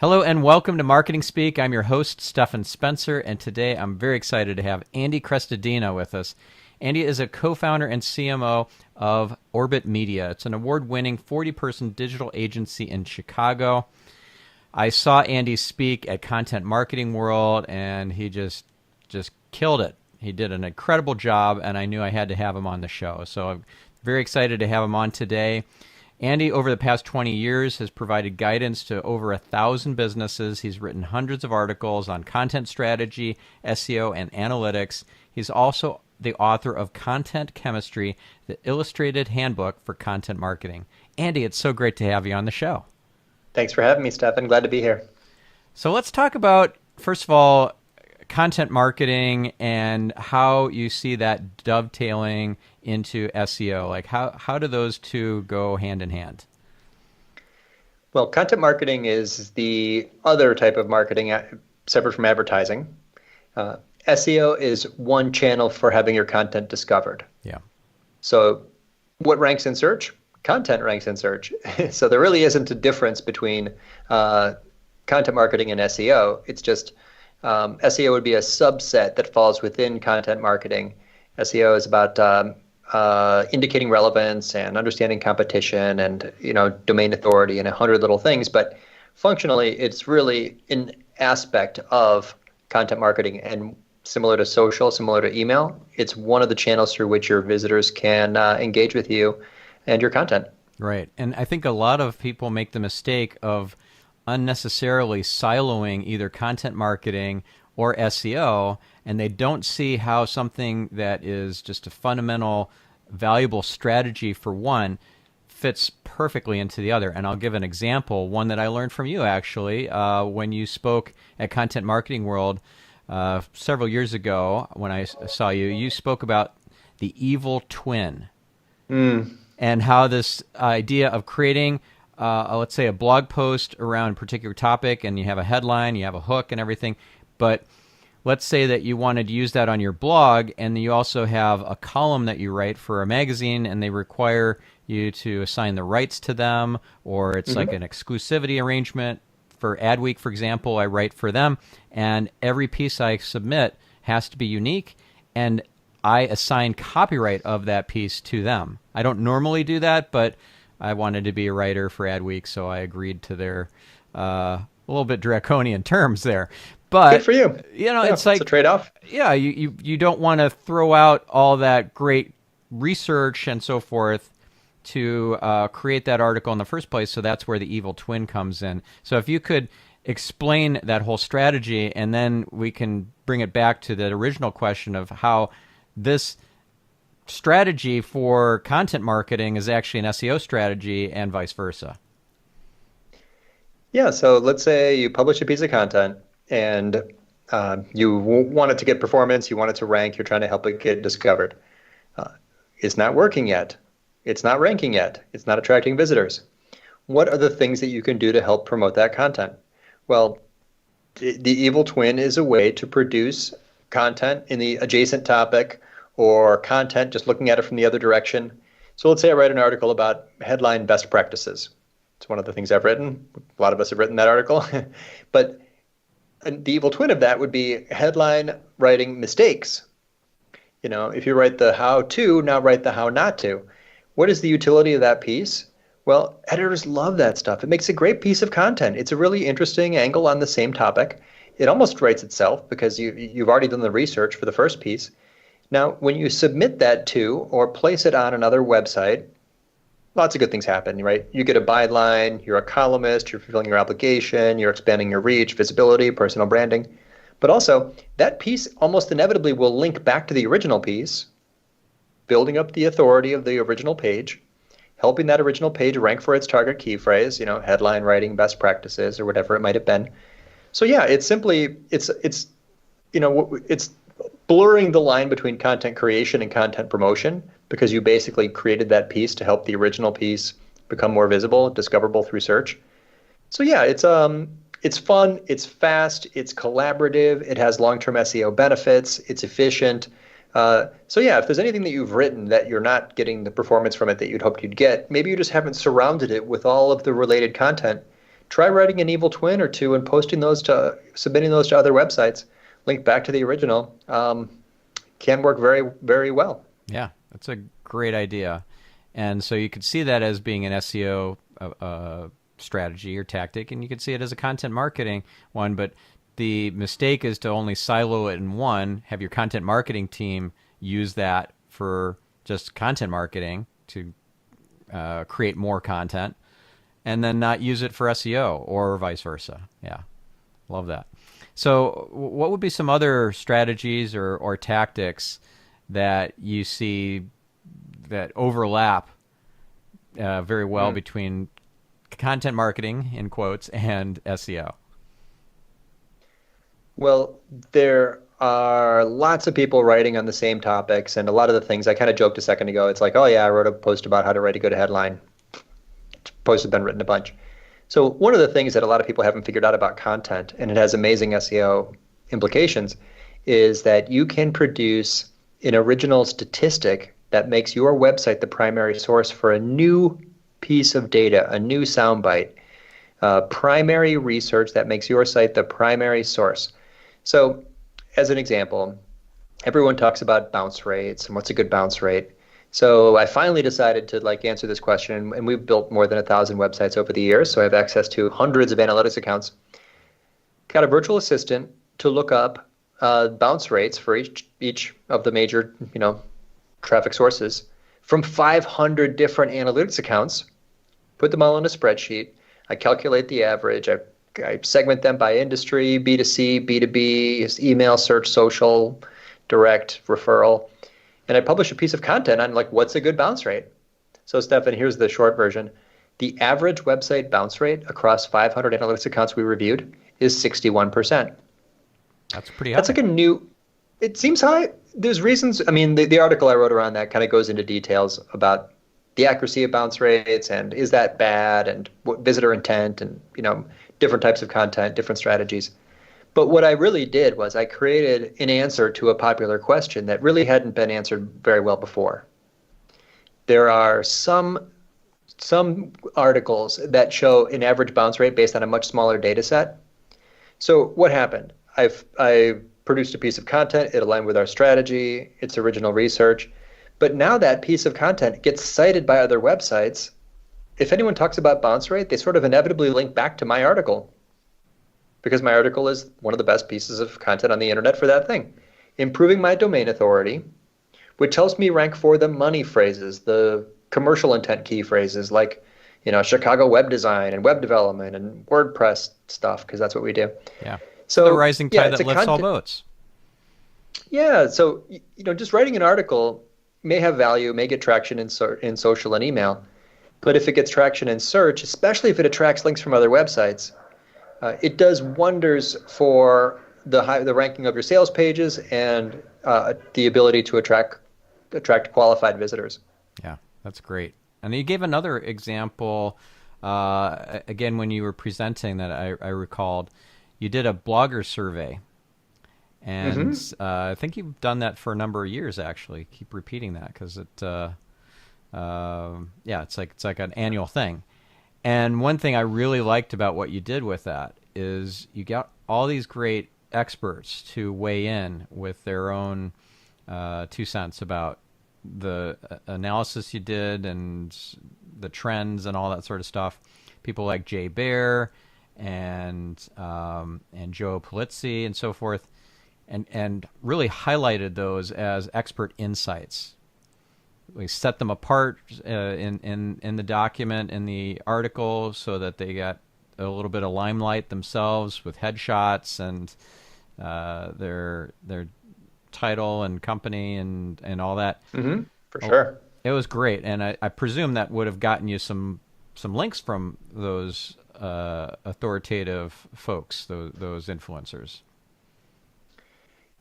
Hello and welcome to Marketing Speak. I'm your host, Stefan Spencer, and today I'm very excited to have Andy Crestodina with us. Andy is a co-founder and CMO of Orbit Media. It's an award-winning 40-person digital agency in Chicago. I saw Andy speak at Content Marketing World, and he just killed it. He did an incredible job, and I knew I had to have him on the show. So I'm very excited to have him on today. Andy, over the past 20 years, has provided guidance to over 1,000 businesses. He's written hundreds of articles on content strategy, SEO, and analytics. He's also the author of Content Chemistry, the Illustrated Handbook for Content Marketing. Andy, it's so great to have you on the show. Thanks for having me, Stefan. Glad to be here. So let's talk about, first of all, content marketing and how you see that dovetailing into SEO. Like how do those two go hand in hand? Well, content marketing is the other type of marketing separate from advertising. SEO is one channel for having your content discovered. Yeah. So what ranks in search? Content ranks in search. So there really isn't a difference between content marketing and SEO. It's just SEO would be a subset that falls within content marketing. SEO is about indicating relevance and understanding competition and domain authority and 100 little things. But functionally, it's really an aspect of content marketing, and similar to social, similar to email, it's one of the channels through which your visitors can engage with you and your content. Right. And I think a lot of people make the mistake of unnecessarily siloing either content marketing or SEO, and they don't see how something that is just a fundamental, valuable strategy for one fits perfectly into the other. And I'll give an example, one that I learned from you actually, when you spoke at Content Marketing World several years ago. When I saw you, you spoke about the evil twin and how this idea of creating let's say a blog post around a particular topic, and you have a headline, you have a hook and everything, but let's say that you wanted to use that on your blog, and you also have a column that you write for a magazine, and they require you to assign the rights to them, or it's like an exclusivity arrangement. For Adweek, for example, I write for them, and every piece I submit has to be unique, and I assign copyright of that piece to them. I don't normally do that, but I wanted to be a writer for Adweek, so I agreed to their a little bit draconian terms there. But good for you. It's like it's a trade-off. Yeah, you don't want to throw out all that great research and so forth to create that article in the first place. So that's where the evil twin comes in. So if you could explain that whole strategy, and then we can bring it back to the original question of how this strategy for content marketing is actually an SEO strategy and vice versa. Yeah, so let's say you publish a piece of content and you want it to get performance, you want it to rank, you're trying to help it get discovered. It's not working yet. It's not ranking yet. It's not attracting visitors. What are the things that you can do to help promote that content? Well, the evil twin is a way to produce content in the adjacent topic, or content just looking at it from the other direction. So let's say I write an article about headline best practices. It's one of the things I've written. A lot of us have written that article. But the evil twin of that would be headline writing mistakes. If you write the how to, now write the how not to. What is the utility of that piece? Well, editors love that stuff. It makes a great piece of content. It's a really interesting angle on the same topic. It almost writes itself because you've already done the research for the first piece. Now, when you submit that to or place it on another website, lots of good things happen, right? You get a byline, you're a columnist, you're fulfilling your obligation, you're expanding your reach, visibility, personal branding. But also, that piece almost inevitably will link back to the original piece, building up the authority of the original page, helping that original page rank for its target key phrase, headline writing best practices or whatever it might have been. So yeah, it's blurring the line between content creation and content promotion, because you basically created that piece to help the original piece become more visible, discoverable through search. So yeah, it's fun, it's fast, it's collaborative, it has long-term SEO benefits, it's efficient. So yeah, if there's anything that you've written that you're not getting the performance from it that you'd hoped you'd get, maybe you just haven't surrounded it with all of the related content try writing an evil twin or two and submitting those to other websites, link back to the original. Can work very, very well. Yeah, that's a great idea. And so you could see that as being an SEO strategy or tactic, and you could see it as a content marketing one. But the mistake is to only silo it in one, have your content marketing team use that for just content marketing to create more content, and then not use it for SEO or vice versa. Yeah, love that. So what would be some other strategies or tactics that you see that overlap very well between content marketing, in quotes, and SEO? Well, there are lots of people writing on the same topics, and a lot of the things I kind of joked a second ago. It's like, oh yeah, I wrote a post about how to write a good headline. Posts have been written a bunch. So one of the things that a lot of people haven't figured out about content, and it has amazing SEO implications, is that you can produce an original statistic that makes your website the primary source for a new piece of data, a new soundbite, primary research that makes your site the primary source. So as an example, everyone talks about bounce rates and what's a good bounce rate. So I finally decided to answer this question, and we've built more than 1,000 websites over the years, so I have access to hundreds of analytics accounts. Got a virtual assistant to look up bounce rates for each of the major traffic sources from 500 different analytics accounts, put them all in a spreadsheet. I calculate the average. I segment them by industry, B2C, B2B, email, search, social, direct, referral. And I publish a piece of content on what's a good bounce rate. So Stefan, here's the short version. The average website bounce rate across 500 analytics accounts we reviewed is 61%. That's pretty high. That's it seems high. There's reasons. I mean, the article I wrote around that kind of goes into details about the accuracy of bounce rates and is that bad and what visitor intent and, different types of content, different strategies. But what I really did was I created an answer to a popular question that really hadn't been answered very well before. There are some articles that show an average bounce rate based on a much smaller data set. So what happened? I produced a piece of content. It aligned with our strategy. It's original research. But now that piece of content gets cited by other websites. If anyone talks about bounce rate, they sort of inevitably link back to my article, because my article is one of the best pieces of content on the internet for that thing. Improving my domain authority, which helps me rank for the money phrases, the commercial intent key phrases like, Chicago web design and web development and WordPress stuff, because that's what we do. Yeah. So the rising tide that lifts all boats. Yeah. So, just writing an article may have value, may get traction in social and email. But if it gets traction in search, especially if it attracts links from other websites, it does wonders for the ranking of your sales pages and the ability to attract qualified visitors. Yeah, that's great. And you gave another example, again, when you were presenting that I recalled. You did a blogger survey. And I think you've done that for a number of years, actually. Keep repeating that because it's like an annual thing. And one thing I really liked about what you did with that is you got all these great experts to weigh in with their own 2 cents about the analysis you did and the trends and all that sort of stuff. People like Jay Baer and Joe Polizzi and so forth, and really highlighted those as expert insights. We set them apart in the document, in the article, so that they got a little bit of limelight themselves with headshots and their title and company and all that. Mm-hmm. For sure. It was great, and I presume that would have gotten you some links from those authoritative folks, those influencers.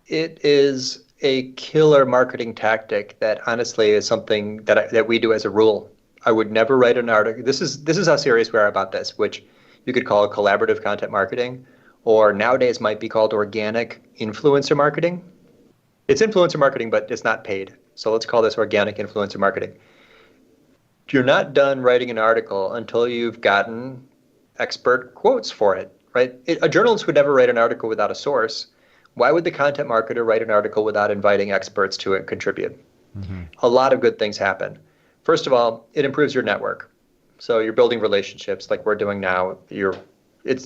It is a killer marketing tactic that honestly is something that we do as a rule. I would never write an article. This is how serious we are about this, which you could call collaborative content marketing, or nowadays might be called organic influencer marketing. It's influencer marketing, but it's not paid. So let's call this organic influencer marketing. You're not done writing an article until you've gotten expert quotes for it, right? A journalist would never write an article without a source. Why would the content marketer write an article without inviting experts to it contribute? Mm-hmm. A lot of good things happen. First of all, it improves your network. So you're building relationships like we're doing now.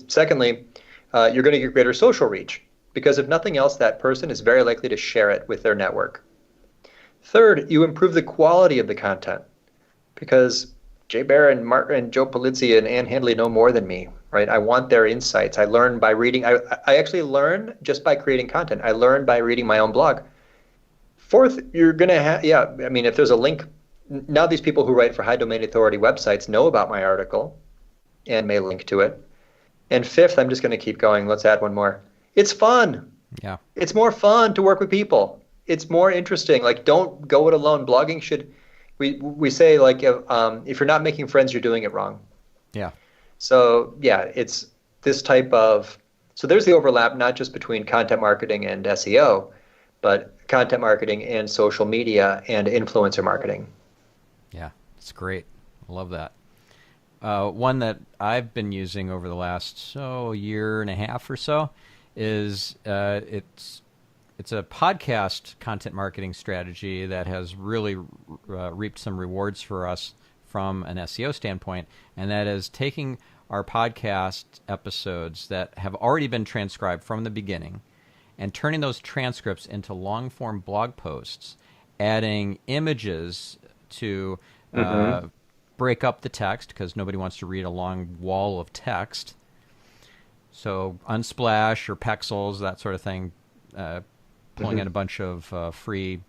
Secondly, you're going to get greater social reach because if nothing else, that person is very likely to share it with their network. Third, you improve the quality of the content because Jay Baer and Joe Polizzi and Ann Handley know more than me, right? I want their insights. I learn by reading. I actually learn just by creating content. I learn by reading my own blog. Fourth, you're going to have, I mean, if there's a link, now these people who write for high domain authority websites know about my article and may link to it. And fifth, I'm just going to keep going. Let's add one more. It's fun. Yeah. It's more fun to work with people. It's more interesting. Like, don't go it alone. Blogging should, we say, like, if you're not making friends, you're doing it wrong. Yeah. So, yeah, it's this type of, so there's the overlap, not just between content marketing and SEO, but content marketing and social media and influencer marketing. Yeah, it's great. I love that. One that I've been using over the last year and a half or so is it's a podcast content marketing strategy that has really reaped some rewards for us from an SEO standpoint, and that is taking our podcast episodes that have already been transcribed from the beginning and turning those transcripts into long-form blog posts, adding images to break up the text because nobody wants to read a long wall of text. So Unsplash or Pexels, that sort of thing, pulling in a bunch of free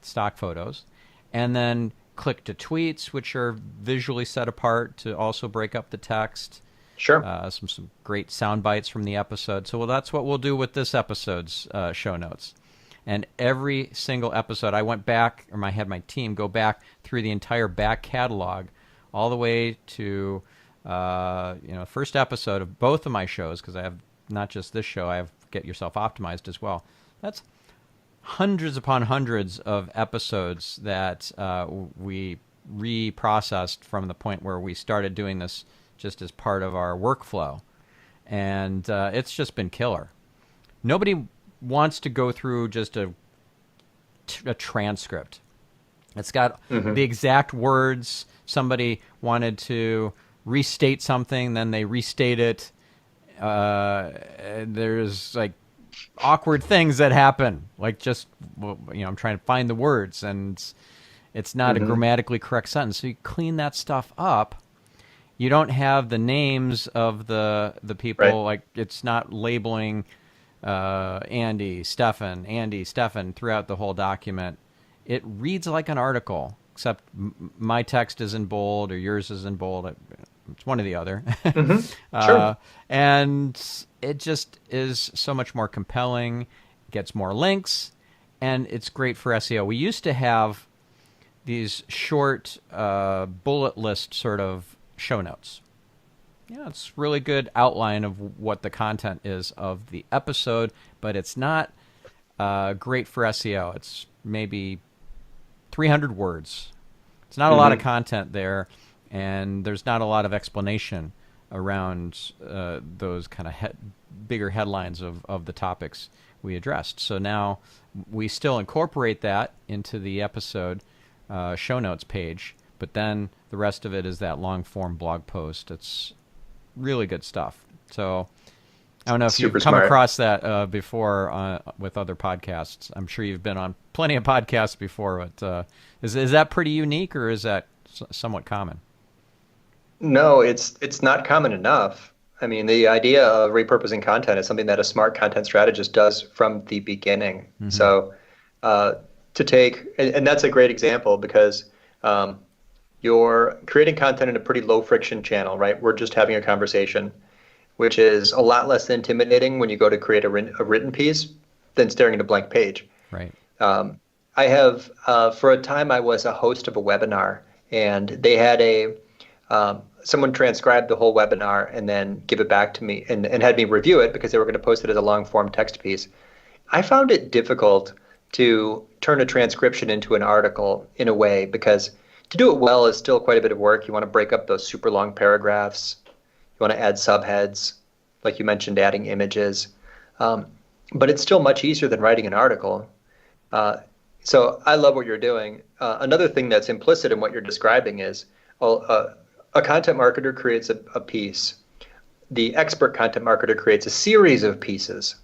stock photos. And then click to tweets, which are visually set apart to also break up the text. Sure. Some great sound bites from the episode. So that's what we'll do with this episode's show notes. And every single episode, I went back, or I had my team go back through the entire back catalog, all the way to first episode of both of my shows, because I have not just this show, I have Get Yourself Optimized as well. That's hundreds upon hundreds of episodes that we reprocessed from the point where we started doing this just as part of our workflow. And it's just been killer. Nobody wants to go through just a transcript. It's got the exact words. Somebody wanted to restate something, then they restate it. There's like awkward things that happen. Like just, I'm trying to find the words, and it's not a grammatically correct sentence. So you clean that stuff up. You don't have the names of the people. Right. Like it's not labeling Andy, Stefan throughout the whole document. It reads like an article, except my text is in bold or yours is in bold. It's one or the other. Sure. And it just is so much more compelling, gets more links, and it's great for SEO. We used to have these short bullet list sort of show notes. Yeah, it's really good outline of what the content is of the episode, but it's not great for SEO. It's maybe 300 words. It's not a lot of content there, and there's not a lot of explanation around those kind of bigger headlines of the topics we addressed. So now we still incorporate that into the episode show notes page, but then the rest of it is that long-form blog post. It's really good stuff. So I don't know if you've come across that before with other podcasts. I'm sure you've been on plenty of podcasts before, but is that pretty unique, or is that somewhat common? No, it's not common enough. I mean, the idea of repurposing content is something that a smart content strategist does from the beginning. So to take, and that's a great example because you're creating content in a pretty low friction channel, right? We're just having a conversation, which is a lot less intimidating when you go to create a written piece than staring at a blank page. Right. I have, for a time, I was a host of a webinar, and they had someone transcribe the whole webinar and then give it back to me and had me review it because they were going to post it as a long form text piece. I found it difficult to turn a transcription into an article in a way because to do it well is still quite a bit of work. You want to break up those super long paragraphs. You want to add subheads, like you mentioned, adding images. But it's still much easier than writing an article. So I love what you're doing. Another thing that's implicit in what you're describing is, well, a content marketer creates a piece. The expert content marketer creates a series of pieces.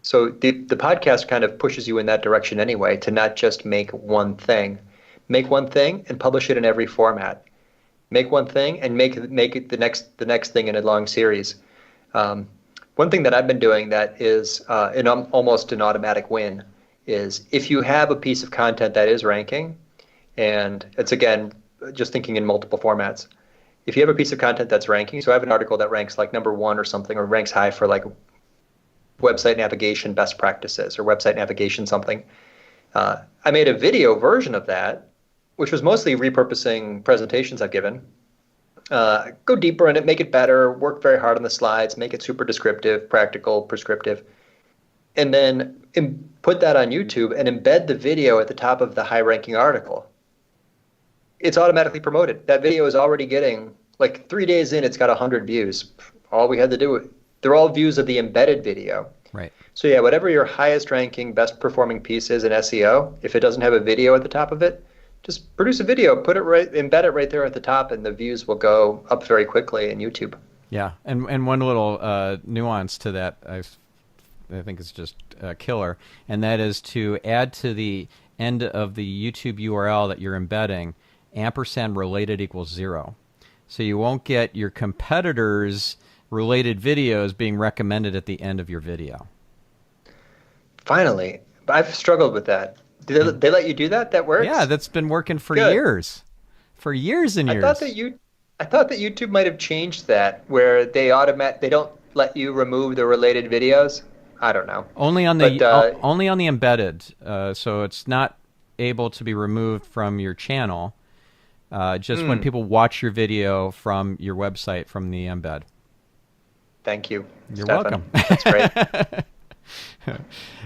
So the podcast kind of pushes you in that direction anyway, to not just make one thing. Make one thing and publish it in every format. Make one thing and make it the next thing in a long series. One thing that I've been doing that is almost an automatic win is if you have a piece of content that is ranking, and it's again just thinking in multiple formats. If you have a piece of content that's ranking, so I have an article that ranks like number 1 or something, or ranks high for like website navigation best practices or website navigation something. I made a video version of that, which was mostly repurposing presentations I've given. Go deeper in it, make it better, work very hard on the slides, make it super descriptive, practical, prescriptive, and then put that on YouTube and embed the video at the top of the high-ranking article. It's automatically promoted. That video is already getting, like 3 days in, it's got 100 views. All we had to do, they're all views of the embedded video. Right. So yeah, whatever your highest ranking, best performing piece is in SEO, if it doesn't have a video at the top of it, just produce a video, embed it right there at the top, and the views will go up very quickly in YouTube. Yeah, and one little nuance to that, I think is just killer, and that is to add to the end of the YouTube URL that you're embedding, ampersand related equals 0. So you won't get your competitors' related videos being recommended at the end of your video. Finally, I've struggled with that. Do they let you do that? That works? Yeah, that's been working for years. For years and years. I thought that YouTube might have changed that, where they don't let you remove the related videos. I don't know. Only on the embedded, so it's not able to be removed from your channel. Just when people watch your video from your website from the embed. Thank you. You're Stefan. welcome. That's great.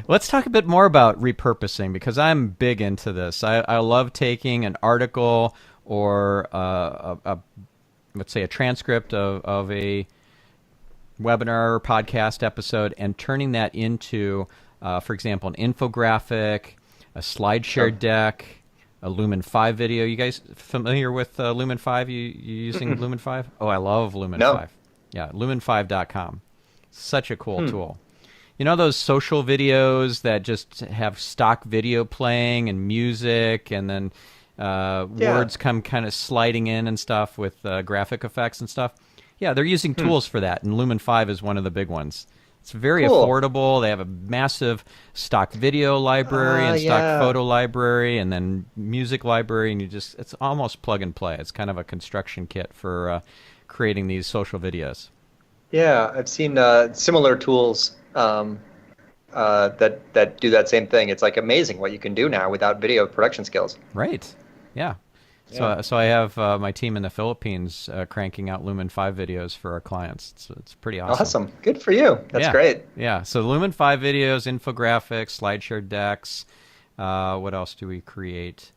Let's talk a bit more about repurposing, because I'm big into this. I love taking an article or let's say a transcript of a webinar or podcast episode and turning that into, for example, an infographic, a slide share deck, a Lumen 5 video. You guys familiar with Lumen 5? You using Lumen 5? Oh, I love Lumen 5. Yeah, lumen5.com. Such a cool tool. You know those social videos that just have stock video playing and music, and then words come kind of sliding in and stuff with graphic effects and stuff? Yeah, they're using tools for that, and Lumen 5 is one of the big ones. It's very affordable. They have a massive stock video library and stock photo library, and then music library, and it's almost plug and play. It's kind of a construction kit for creating these social videos. Yeah, I've seen similar tools that do that same thing. It's like amazing what you can do now without video production skills. Right. Yeah. So I have my team in the Philippines cranking out Lumen 5 videos for our clients. It's pretty awesome. Awesome. Good for you. That's great. Yeah. So Lumen 5 videos, infographics, slideshare decks. What else do we create?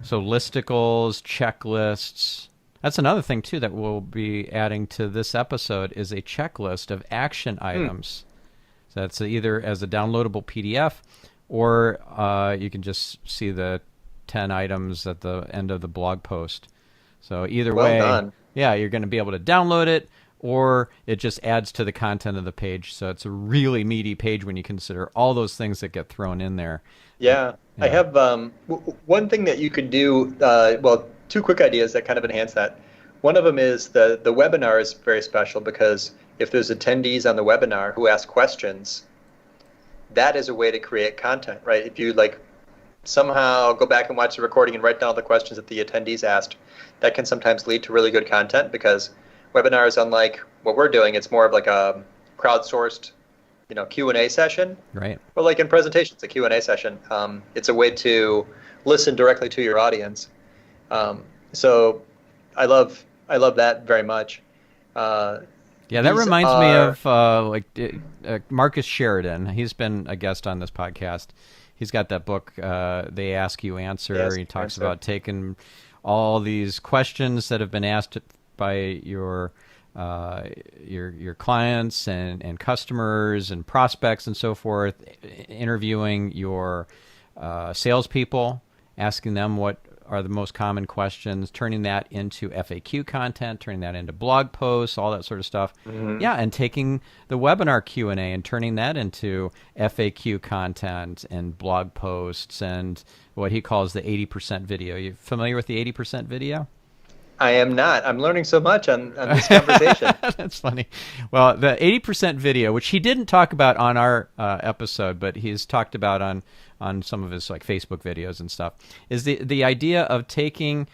So listicles, checklists. That's another thing, too, that we'll be adding to this episode is a checklist of action items. So that's either as a downloadable PDF, or you can just see the 10 items at the end of the blog post. So either way, done. Yeah, you're going to be able to download it, or it just adds to the content of the page. So it's a really meaty page when you consider all those things that get thrown in there. Yeah. I have one thing that you could do, two quick ideas that kind of enhance that. One of them is the webinar is very special because if there's attendees on the webinar who ask questions, that is a way to create content, right? If you somehow go back and watch the recording and write down all the questions that the attendees asked, that can sometimes lead to really good content, because webinars, unlike what we're doing, it's more of like a crowdsourced, Q&A session. Right. Or like in presentations, a Q&A session. It's a way to listen directly to your audience. So I love that very much. That reminds me of Marcus Sheridan. He's been a guest on this podcast. He's got that book, They Ask You Answer. He talks about taking all these questions that have been asked by your clients and customers and prospects and so forth, interviewing your salespeople, asking them what are the most common questions, turning that into FAQ content, turning that into blog posts, all that sort of stuff. Yeah, and taking the webinar Q&A and turning that into FAQ content and blog posts and what he calls the 80% video. You familiar with the 80% video? I am not. I'm learning so much on this conversation. That's funny. Well, the 80% video, which he didn't talk about on our episode, but he's talked about on some of his like Facebook videos and stuff, is the idea of taking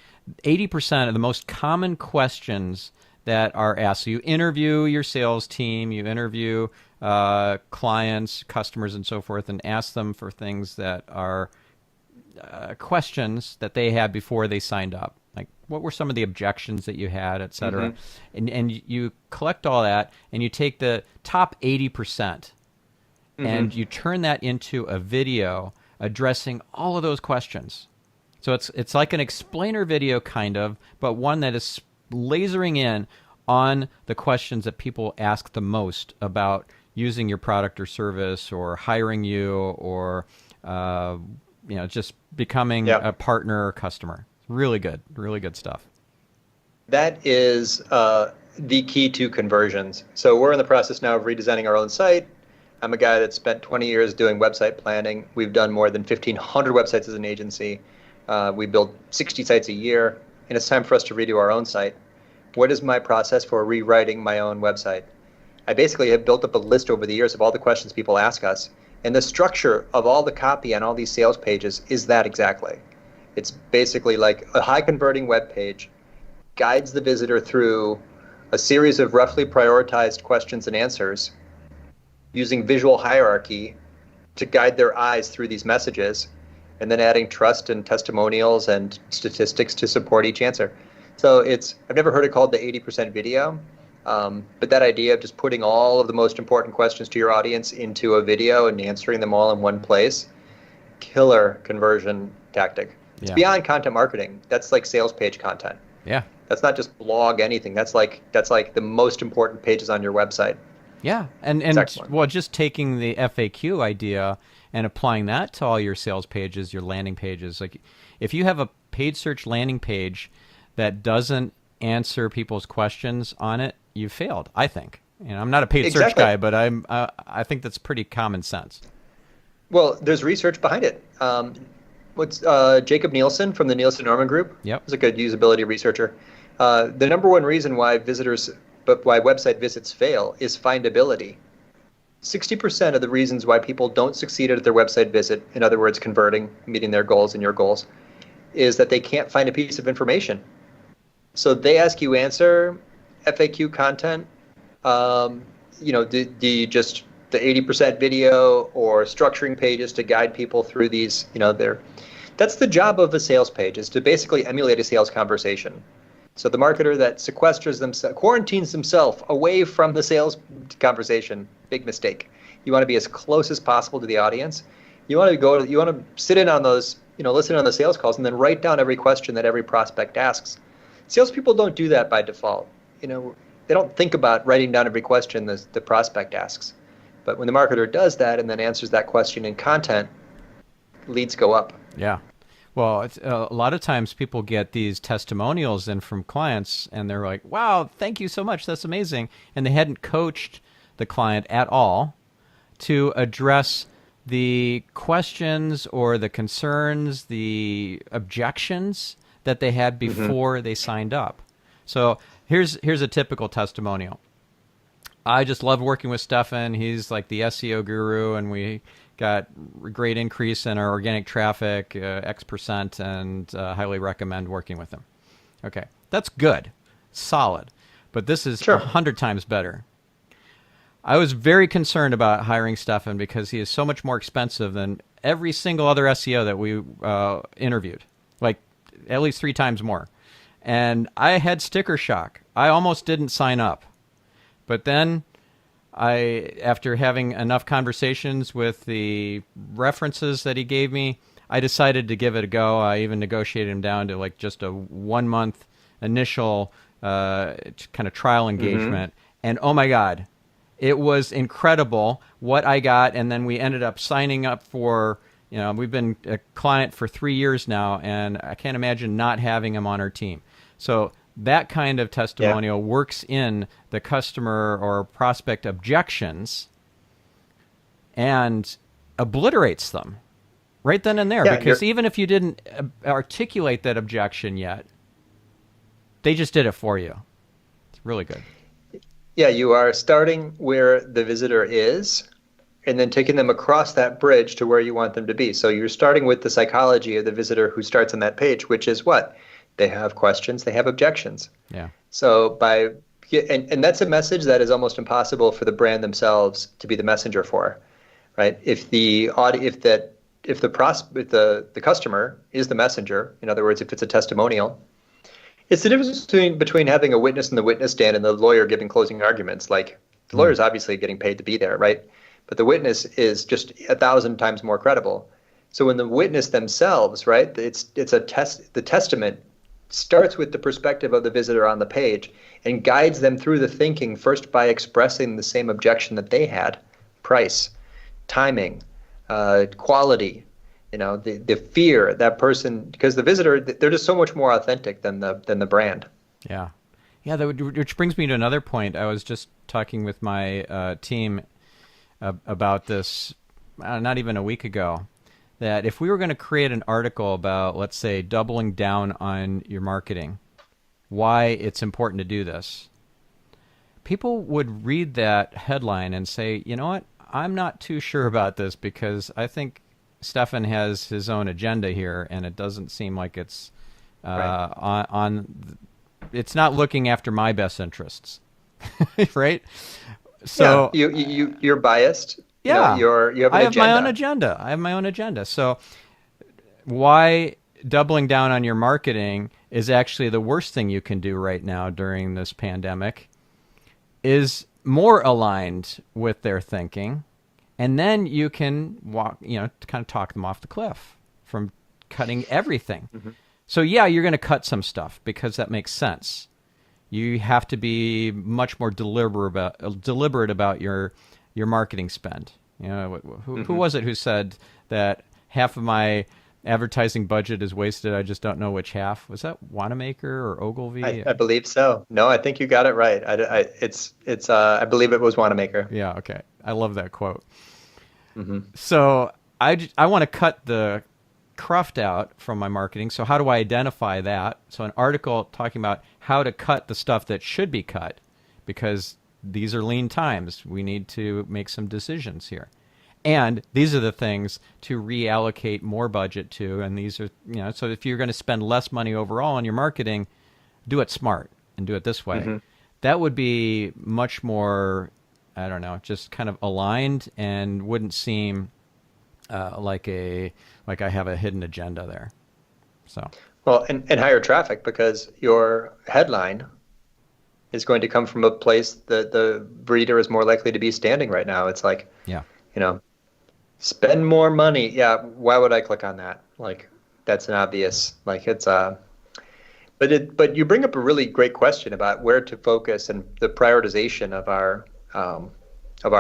80% of the most common questions that are asked. So you interview your sales team, you interview clients, customers, and so forth, and ask them for things that are questions that they had before they signed up. Like, what were some of the objections that you had, et cetera? And you collect all that, and you take the top 80%, and you turn that into a video addressing all of those questions. So it's like an explainer video, kind of, but one that is lasering in on the questions that people ask the most about using your product or service, or hiring you, or just becoming a partner or customer. Really good stuff. That is the key to conversions. So we're in the process now of redesigning our own site. I'm a guy that spent 20 years doing website planning. We've done more than 1,500 websites as an agency. We build 60 sites a year, and it's time for us to redo our own site. What is my process for rewriting my own website? I basically have built up a list over the years of all the questions people ask us, and the structure of all the copy on all these sales pages is that exactly. It's basically like a high converting web page guides the visitor through a series of roughly prioritized questions and answers using visual hierarchy to guide their eyes through these messages, and then adding trust and testimonials and statistics to support each answer. So I've never heard it called the 80% video, but that idea of just putting all of the most important questions to your audience into a video and answering them all in one place, killer conversion tactic. It's beyond content marketing. That's like sales page content. Yeah. That's not just blog anything. That's like the most important pages on your website. Yeah. And well, just taking the FAQ idea and applying that to all your sales pages, your landing pages. Like, if you have a paid search landing page that doesn't answer people's questions on it, you failed, I think. I'm not a paid search guy, but I think that's pretty common sense. Well, there's research behind it. What's Jacob Nielsen from the Nielsen Norman Group? Yep. He's a good usability researcher. The number one reason why website visits fail is findability. 60% of the reasons why people don't succeed at their website visit, in other words, converting, meeting their goals and your goals, is that they can't find a piece of information. So they ask you answer FAQ content, just the 80% video, or structuring pages to guide people through these, that's the job of a sales page, is to basically emulate a sales conversation. So the marketer that quarantines themselves away from the sales conversation, big mistake. You want to be as close as possible to the audience. You want to sit in on those, listen on the sales calls, and then write down every question that every prospect asks. Salespeople don't do that by default. They don't think about writing down every question the prospect asks. But when the marketer does that and then answers that question in content, leads go up. Yeah. Well, a lot of times people get these testimonials in from clients, and they're like, wow, thank you so much. That's amazing. And they hadn't coached the client at all to address the questions or the concerns, the objections that they had before they signed up. So here's a typical testimonial. I just love working with Stefan. He's like the SEO guru, and we got a great increase in our organic traffic, X%, and highly recommend working with him. Okay, that's good, solid, but this is 100 times better. I was very concerned about hiring Stefan because he is so much more expensive than every single other SEO that we interviewed, like at least 3 times more. And I had sticker shock. I almost didn't sign up. But then after having enough conversations with the references that he gave me, I decided to give it a go. I even negotiated him down to like just a 1 month initial kind of trial Mm-hmm. engagement. And oh my God, it was incredible what I got. And then we ended up signing up for, we've been a client for 3 years now, and I can't imagine not having him on our team. So that kind of Yeah. testimonial works in the customer or prospect objections and obliterates them right then and there. Yeah. Because even if you didn't articulate that objection yet, they just did it for you. It's really good. Yeah, you are starting where the visitor is and then taking them across that bridge to where you want them to be. So you're starting with the psychology of the visitor who starts on that page, which is what? They have questions, they have objections. Yeah. So and that's a message that is almost impossible for the brand themselves to be the messenger for, right? If the the customer is the messenger, in other words, if it's a testimonial, it's the difference between having a witness in the witness stand and the lawyer giving closing arguments. Like the lawyer Mm. is obviously getting paid to be there, right? But the witness is just 1,000 times more credible. So when the witness themselves, right, it's a test. The testament starts with the perspective of the visitor on the page and guides them through the thinking first by expressing the same objection that they had: price, timing, quality, the fear that person, because the visitor, they're just so much more authentic than the brand. Yeah. Yeah, which brings me to another point. I was just talking with my team about this not even a week ago, that if we were going to create an article about, let's say, doubling down on your marketing, why it's important to do this, people would read that headline and say, you know what, I'm not too sure about this because I think Stefan has his own agenda here, and it doesn't seem like it's Right. it's not looking after my best interests, right? Yeah, So you're biased. yeah, You have an I have my own agenda. agenda. I have my own agenda. So why doubling down on your marketing is actually the worst thing you can do right now during this pandemic is more aligned with their thinking, and then you can kind of talk them off the cliff from cutting everything. Hmm. So yeah, you're going to cut some stuff because that makes sense. You have to be much more deliberate about your marketing spend. Who Hmm. was it who said that half of my advertising budget is wasted? I just don't know which half. Was that Wanamaker or Ogilvy? I believe so. No, I think you got it right. I believe it was Wanamaker. Yeah, okay. I love that quote. Hmm. So I want to cut the cruft out from my marketing. So how do I identify that? So an article talking about how to cut the stuff that should be cut, because these are lean times. We need to make some decisions here. And these are the things to reallocate more budget to. And these are, so if you're going to spend less money overall on your marketing, do it smart and do it this way. Hmm. That would be much more, I don't know, just kind of aligned and wouldn't seem like I have a hidden agenda there. So Well, and higher traffic, because your headline is going to come from a place that the reader is more likely to be standing right now. It's like, yeah, you know, spend more money. Yeah, why would I click on that? Like, that's an obvious, like it's but you bring up a really great question about where to focus and the prioritization of our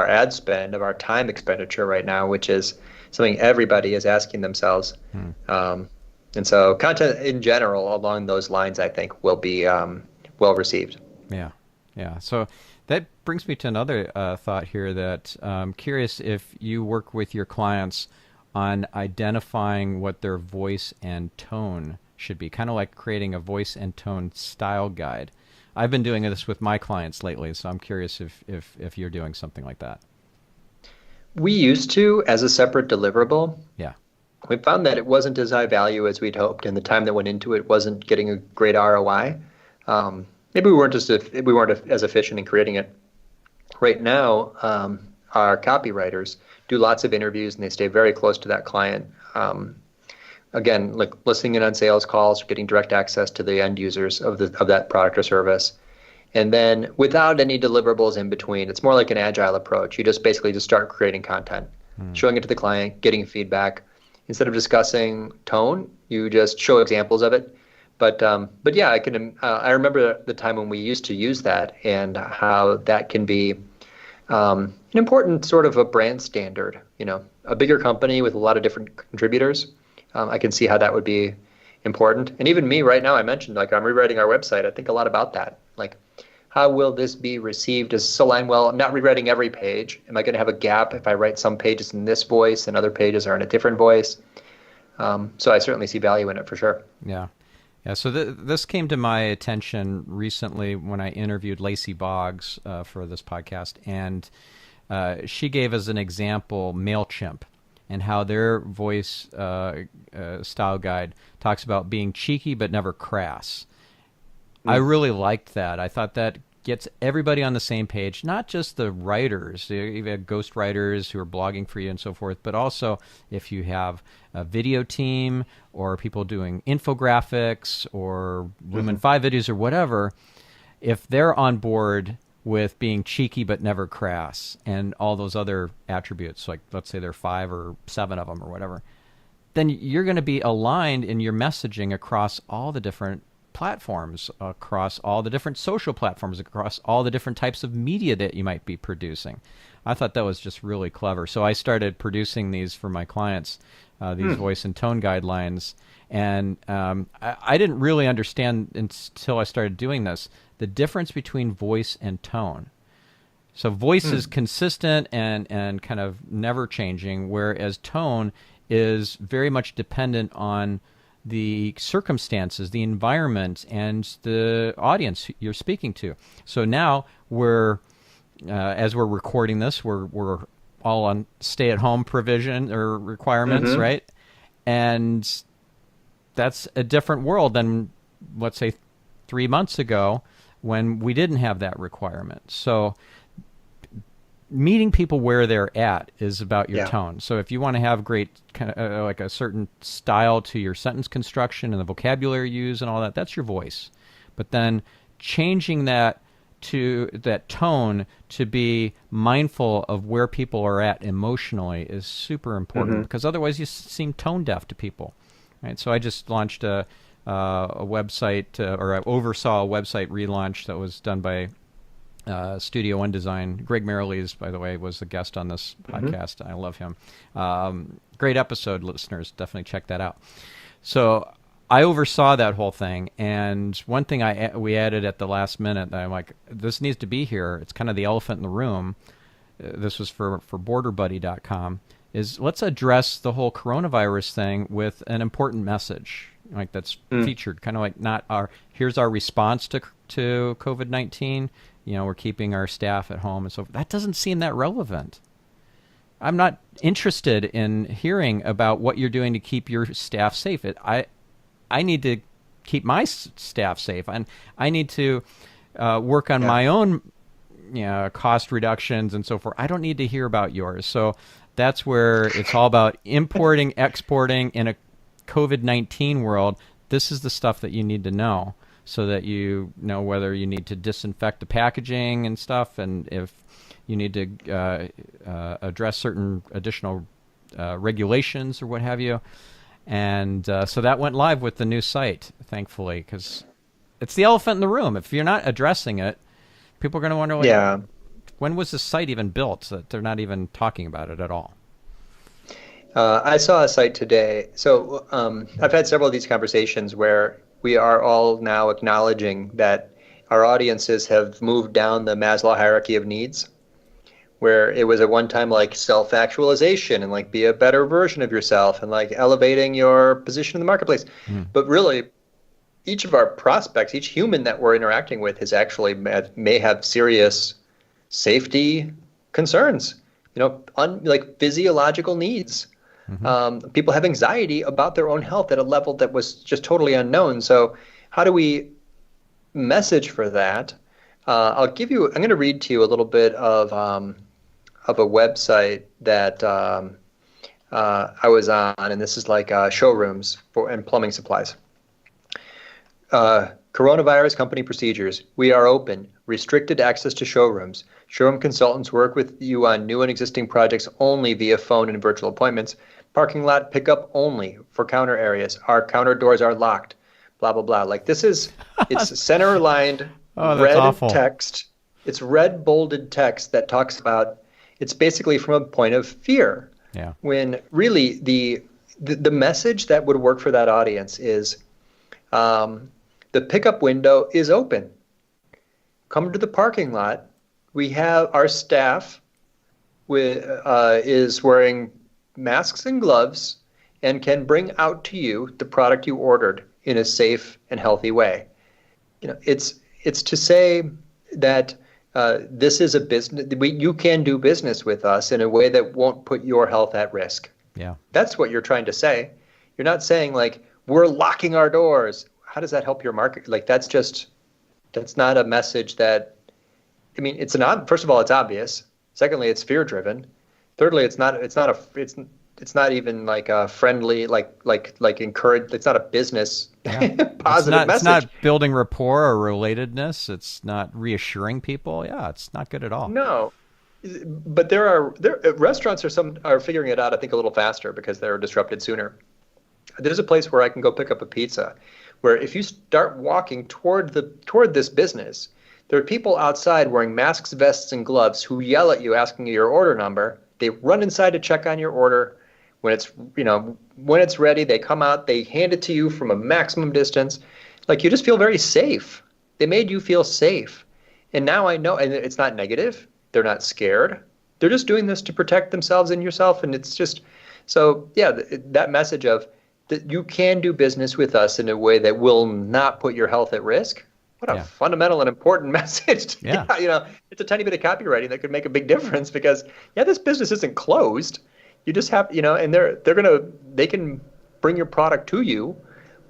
ad spend, of our time expenditure right now, which is something everybody is asking themselves. hmm. And so content in general along those lines, I think, will be well received. Yeah, yeah. So that brings me to another thought here that I'm curious if you work with your clients on identifying what their voice and tone should be, kind of like creating a voice and tone style guide. I've been doing this with my clients lately, so I'm curious if you're doing something like that. We used to, as a separate deliverable, Yeah. we found that it wasn't as high value as we'd hoped, and the time that went into it wasn't getting a great ROI. Maybe we weren't as efficient in creating it. Right now, our copywriters do lots of interviews and they stay very close to that client. Again, like listening in on sales calls, getting direct access to the end users of that product or service. And then without any deliverables in between, it's more like an agile approach. You just basically just start creating content, Hmm. showing it to the client, getting feedback, Instead of discussing tone, you just show examples of it. But yeah, I remember the time when we used to use that and how that can be an important sort of a brand standard. A bigger company with a lot of different contributors. I can see how that would be important. And even me right now, I mentioned like I'm rewriting our website. I think a lot about that. Like, how will this be received? Does this align well? I'm not rewriting every page. Am I going to have a gap if I write some pages in this voice and other pages are in a different voice? So I certainly see value in it for sure. Yeah. Yeah, so this came to my attention recently when I interviewed Lacey Boggs for this podcast, and she gave as an example MailChimp and how their voice style guide talks about being cheeky but never crass. I really liked that. I thought that gets everybody on the same page, not just the writers. You have ghost writers who are blogging for you and so forth, but also if you have a video team or people doing infographics or Lumen 5 videos or whatever, if they're on board with being cheeky but never crass and all those other attributes, like let's say there are 5 or 7 of them or whatever, then you're going to be aligned in your messaging across all the different platforms, across all the different social platforms, across all the different types of media that you might be producing. I thought that was just really clever. So I started producing these for my clients, these voice and tone guidelines. And I didn't really understand until I started doing this, the difference between voice and tone. So voice is consistent and kind of never changing, whereas tone is very much dependent on the circumstances, the environment, and the audience you're speaking to. So now as we're recording this, we're all on stay-at-home provision or requirements, right? And that's a different world than, let's say, 3 months ago when we didn't have that requirement. So meeting people where they're at is about your tone. So if you want to have great kind of like a certain style to your sentence construction and the vocabulary you use and all that, that's your voice. But then changing that to that tone to be mindful of where people are at emotionally is super important, because otherwise you seem tone deaf to people. Right? So I just launched a website, or I oversaw a website relaunch that was done by Studio One Design. Greg Merrilees, by the way, was the guest on this podcast. I love him. Great episode, listeners. Definitely check that out. So I oversaw that whole thing, and one thing we added at the last minute that I'm like, this needs to be here. It's kind of the elephant in the room. This was for BorderBuddy.com. Is let's address the whole coronavirus thing with an important message, like that's featured, kind of like not here's our response to COVID-19. We're keeping our staff at home and so forth. That doesn't seem that relevant. I'm not interested in hearing about what you're doing to keep your staff safe. I need to keep my staff safe, and I need to work on my own cost reductions and so forth. I don't need to hear about yours. So that's where it's all about importing, exporting in a COVID-19 world. This is the stuff that you need to know, so that you know whether you need to disinfect the packaging and stuff, and if you need to address certain additional regulations or what have you. And so that went live with the new site, thankfully, because it's the elephant in the room. If you're not addressing it, people are going to wonder, when was this site even built, that they're not even talking about it at all? I saw a site today. So I've had several of these conversations where we are all now acknowledging that our audiences have moved down the Maslow hierarchy of needs, where it was at one time like self-actualization and like be a better version of yourself and like elevating your position in the marketplace. But really, each of our prospects, each human that we're interacting with is actually may have serious safety concerns, like physiological needs. People have anxiety about their own health at a level that was just totally unknown. So how do we message for that? I'm going to read to you a little bit of a website that I was on, and this is like showrooms and plumbing supplies. Coronavirus company procedures. We are open. Restricted access to showrooms. Showroom consultants work with you on new and existing projects only via phone and virtual appointments. parking lot pickup only for counter areas. Our counter doors are locked, blah, blah, blah. Like it's center lined, Oh, that's red awful. text. It's red bolded text that talks about, it's basically from a point of fear. Yeah. When really the message that would work for that audience is the pickup window is open. Come to the parking lot. We have our staff is wearing masks and gloves and can bring out to you the product you ordered in a safe and healthy way. It's to say that this is a business. You can do business with us in a way that won't put your health at risk. Yeah. That's what you're trying to say. You're not saying like we're locking our doors. How does that help your market? Like that's not a message that. I mean, first of all, it's obvious. Secondly, it's fear driven. Thirdly, it's not even like a friendly like encourage. It's not a business positive message. It's not building rapport or relatedness. It's not reassuring people. Yeah, it's not good at all. No, but restaurants are figuring it out. I think a little faster because they're disrupted sooner. There's a place where I can go pick up a pizza, where if you start walking toward this business, there are people outside wearing masks, vests, and gloves who yell at you asking you your order number. They run inside to check on your order. When it's ready, they come out, they hand it to you from a maximum distance. Like you just feel very safe. They made you feel safe. And now I know, and it's not negative. They're not scared. They're just doing this to protect themselves and yourself. And it's just, so yeah, that message of that you can do business with us in a way that will not put your health at risk. What a fundamental and important message. It's a tiny bit of copywriting that could make a big difference because, this business isn't closed. You just have, and they can bring your product to you,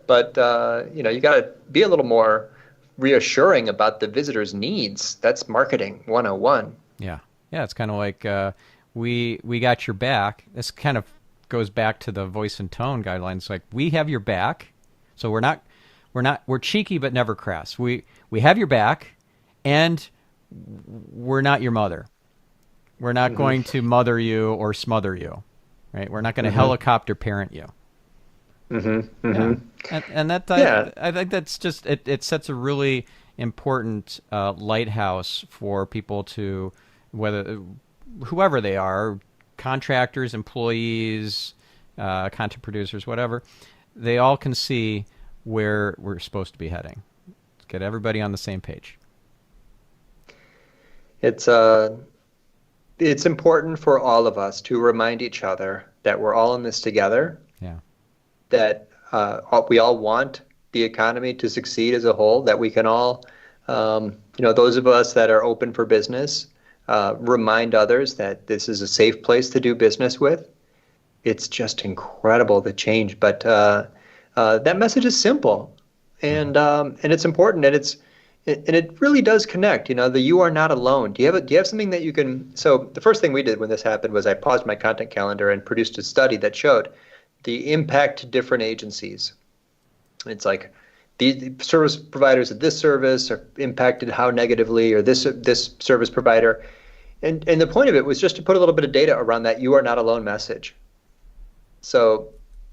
but, you got to be a little more reassuring about the visitor's needs. That's marketing 101. Yeah. Yeah. It's kind of like, we got your back. This kind of goes back to the voice and tone guidelines. Like we have your back. So we're cheeky, but never crass. We have your back and we're not your mother. We're not going to mother you or smother you, right? We're not going to helicopter parent you. Yeah. And that, I think that's just, it sets a really important lighthouse for people to, whoever they are, contractors, employees, content producers, whatever, they all can see where we're supposed to be heading. Let's get everybody on the same page. It's important for all of us to remind each other that we're all in this together. Yeah. That we all want the economy to succeed as a whole. That we can all, those of us that are open for business, remind others that this is a safe place to do business with. It's just incredible the change, but that message is simple, and it's important, and it really does connect. The you are not alone. Do you have something that you can? So the first thing we did when this happened was I paused my content calendar and produced a study that showed the impact to different agencies. It's like the service providers of this service are impacted how negatively, or this service provider, and the point of it was just to put a little bit of data around that you are not alone message. So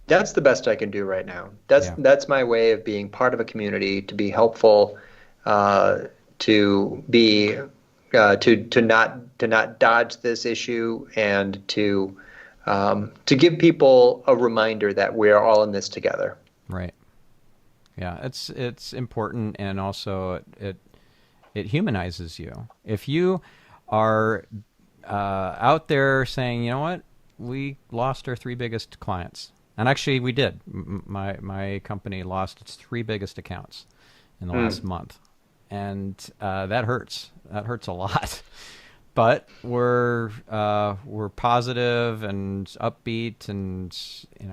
that's the best I can do right now. That's my way of being part of a community, to be helpful, to be to not dodge this issue, and to give people a reminder that we are all in this together. Right. Yeah, it's important, and also it humanizes you. If you are out there saying, you know what, we lost our 3 biggest clients. And actually, we did. My company lost its 3 biggest accounts in the last month, and that hurts. That hurts a lot. But we're positive and upbeat, and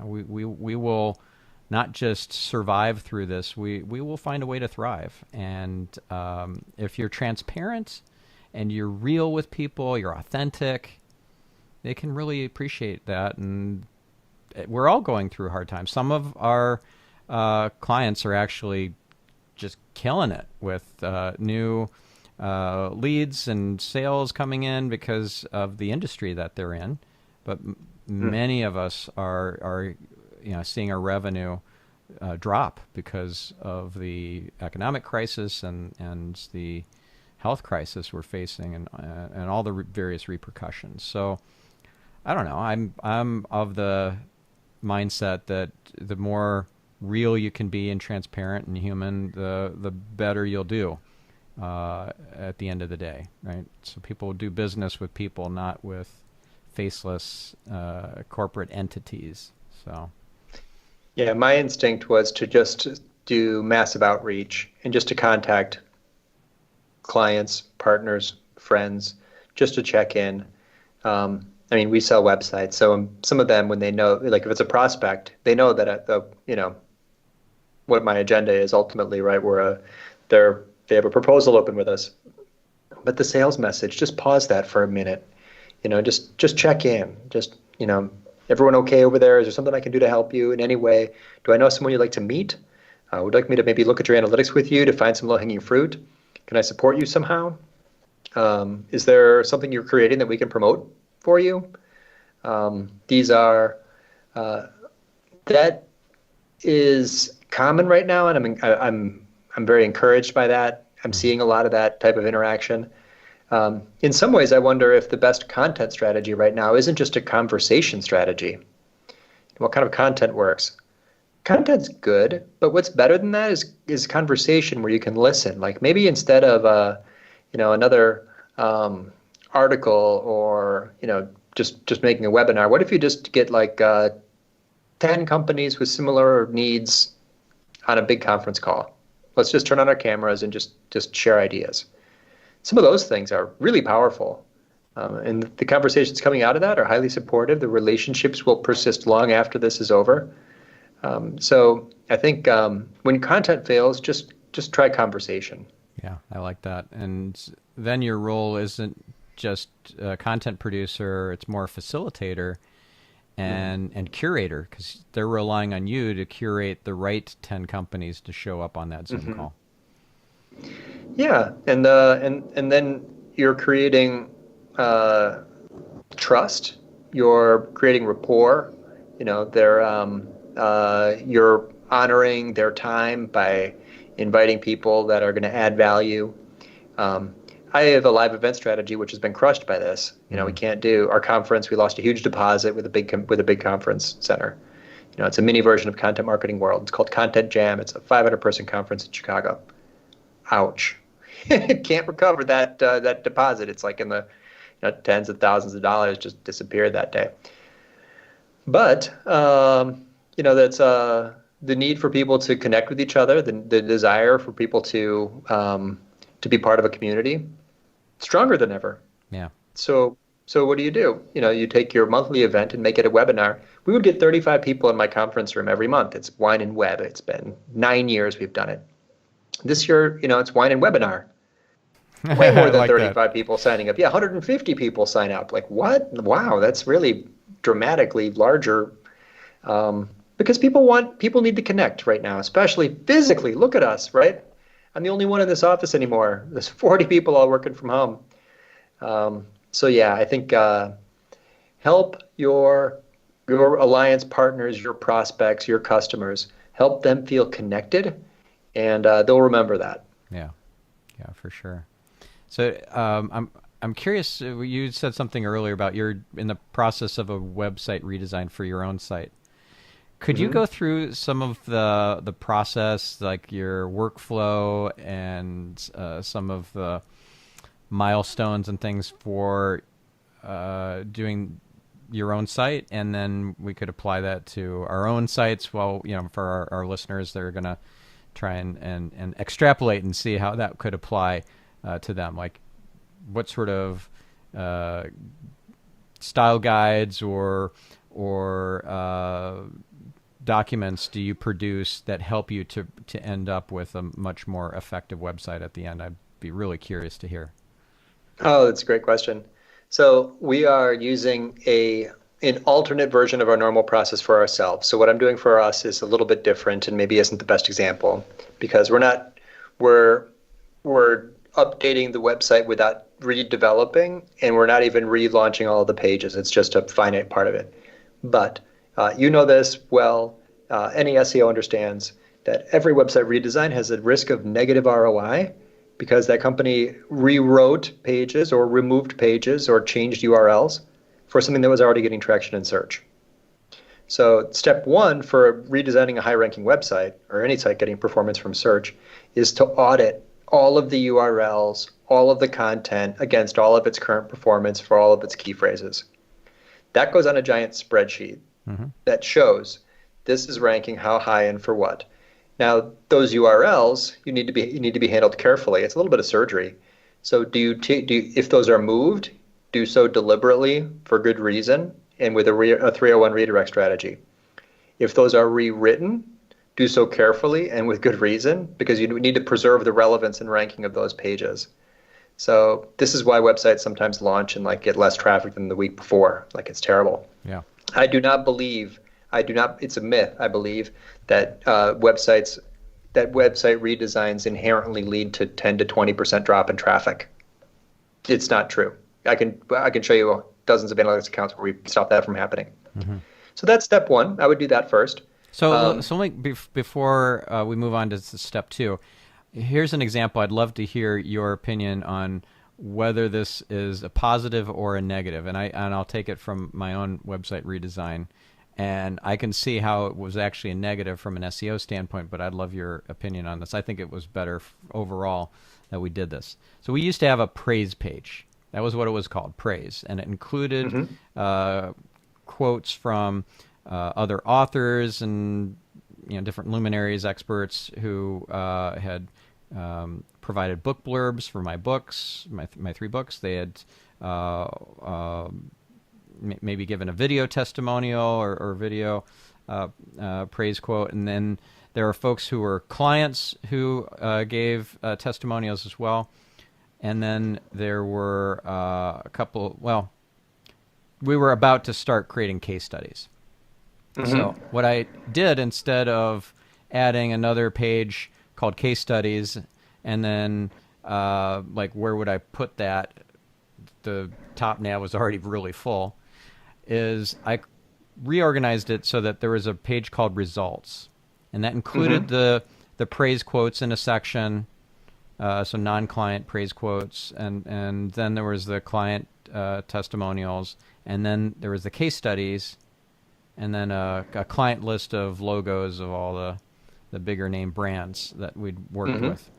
we will not just survive through this. We will find a way to thrive. And if you're transparent and you're real with people, you're authentic, they can really appreciate that. And we're all going through hard times. Some of our clients are actually just killing it with new leads and sales coming in because of the industry that they're in. but many of us are seeing our revenue drop because of the economic crisis and the health crisis we're facing, and all the various repercussions. So I don't know. I'm of the mindset that the more real you can be and transparent and human, the better you'll do at the end of the day, right? So people do business with people, not with faceless corporate entities. So yeah, my instinct was to just do massive outreach and just to contact clients, partners, friends, just to check in. I mean, we sell websites, so some of them, when they know, like if it's a prospect, they know that at the, what my agenda is ultimately, right? They have a proposal open with us, but the sales message, just pause that for a minute, just check in, just, everyone okay over there? Is there something I can do to help you in any way? Do I know someone you'd like to meet? Would you like me to maybe look at your analytics with you to find some low-hanging fruit? Can I support you somehow? Is there something you're creating that we can promote for you? That is common right now, and I'm very encouraged by that. I'm seeing a lot of that type of interaction. In some ways, I wonder if the best content strategy right now isn't just a conversation strategy. What kind of content works? Content's good, but what's better than that is conversation where you can listen. Like maybe instead of another article or just making a webinar, what if you just get like 10 companies with similar needs on a big conference call? Let's just turn on our cameras and just share ideas. Some of those things are really powerful. And the conversations coming out of that are highly supportive. The relationships will persist long after this is over. So I think when content fails, just try conversation. Yeah, I like that. And then your role isn't just a content producer, it's more facilitator and curator, because they're relying on you to curate the right 10 companies to show up on that Zoom call. Yeah, and then you're creating trust. You're creating rapport. You're honoring their time by inviting people that are going to add value. I have a live event strategy which has been crushed by this. We can't do our conference. We lost a huge deposit with a big conference center. It's a mini version of Content Marketing World. It's called Content Jam. It's a 500-person conference in Chicago. Ouch. Can't recover that deposit. It's like in the tens of thousands of dollars just disappeared that day. But that's the need for people to connect with each other, the desire for people to be part of a community, stronger than ever. Yeah. So what do? You take your monthly event and make it a webinar. We would get 35 people in my conference room every month. It's Wine and Web. It's been 9 years we've done it. This year, it's Wine and Webinar. Way more than 35 people signing up. Yeah, 150 people sign up. Like, what? Wow, that's really dramatically larger. Because people need to connect right now, especially physically. Look at us, right? I'm the only one in this office anymore. There's 40 people all working from home. So yeah, I think help your alliance partners, your prospects, your customers, help them feel connected, and they'll remember that. Yeah, for sure. So I'm curious. You said something earlier about you're in the process of a website redesign for your own site. Could you go through some of the process, like your workflow and some of the milestones and things for doing your own site, and then we could apply that to our own sites? Well, for our listeners, they're going to try and extrapolate and see how that could apply to them. Like, what sort of style guides or documents do you produce that help you to end up with a much more effective website at the end? I'd be really curious to hear. Oh, that's a great question. So we are using an alternate version of our normal process for ourselves. So what I'm doing for us is a little bit different and maybe isn't the best example, because we're updating the website without redeveloping, and we're not even relaunching all of the pages. It's just a finite part of it. But you know this well. Any SEO understands that every website redesign has a risk of negative ROI because that company rewrote pages or removed pages or changed URLs for something that was already getting traction in search. So step one for redesigning a high-ranking website or any site getting performance from search is to audit all of the URLs, all of the content against all of its current performance for all of its key phrases. That goes on a giant spreadsheet that shows this is ranking how high and for what. Now, those URLs you need to be handled carefully. It's a little bit of surgery. So if those are moved, do so deliberately for good reason and with a 301 redirect strategy. If those are rewritten, do so carefully and with good reason because you need to preserve the relevance and ranking of those pages. So this is why websites sometimes launch and get less traffic than the week before. It's terrible. Yeah. It's a myth, I believe, that website redesigns inherently lead to 10 to 20% drop in traffic. It's not true. I can show you dozens of analytics accounts where we stopped that from happening. So that's step one. I would do that first. So before we move on to step two, here's an example. I'd love to hear your opinion on whether this is a positive or a negative, and I'll take it from my own website redesign, and I can see how it was actually a negative from an SEO standpoint. But I'd love your opinion on this. I think it was better overall that we did this. So we used to have a praise page. That was what it was called, praise, and it included quotes from other authors and different luminaries, experts who had provided book blurbs for my books, my 3 books. They had maybe given a video testimonial or video praise quote, and then there are folks who were clients who gave testimonials as well. And then there were a couple, we were about to start creating case studies. So what I did, instead of adding another page called case studies, and then where would I put that? The top nav was already really full, is I reorganized it so that there was a page called results. And that included the praise quotes in a section, so non-client praise quotes, and then there was the client testimonials, and then there was the case studies, and then a client list of logos of all the bigger name brands that we'd worked with.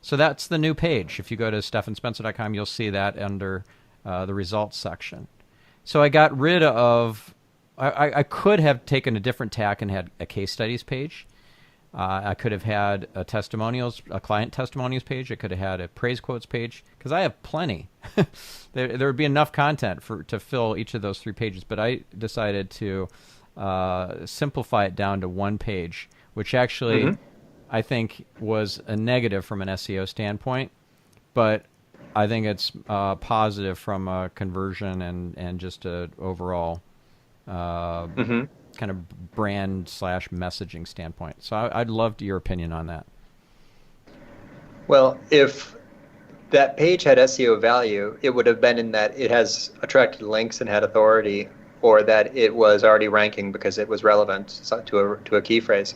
So that's the new page. If you go to stephenspencer.com, you'll see that under the results section. So I got rid of, I could have taken a different tack and had a case studies page. I could have had a client testimonials page. I could have had a praise quotes page, because I have plenty. There would be enough content to fill each of those 3 pages. But I decided to simplify it down to 1 page, which actually I think was a negative from an SEO standpoint. But I think it's positive from a conversion and just a overall kind of brand / messaging standpoint. So I'd love your opinion on that. Well, if that page had SEO value, it would have been in that it has attracted links and had authority, or that it was already ranking because it was relevant to a key phrase.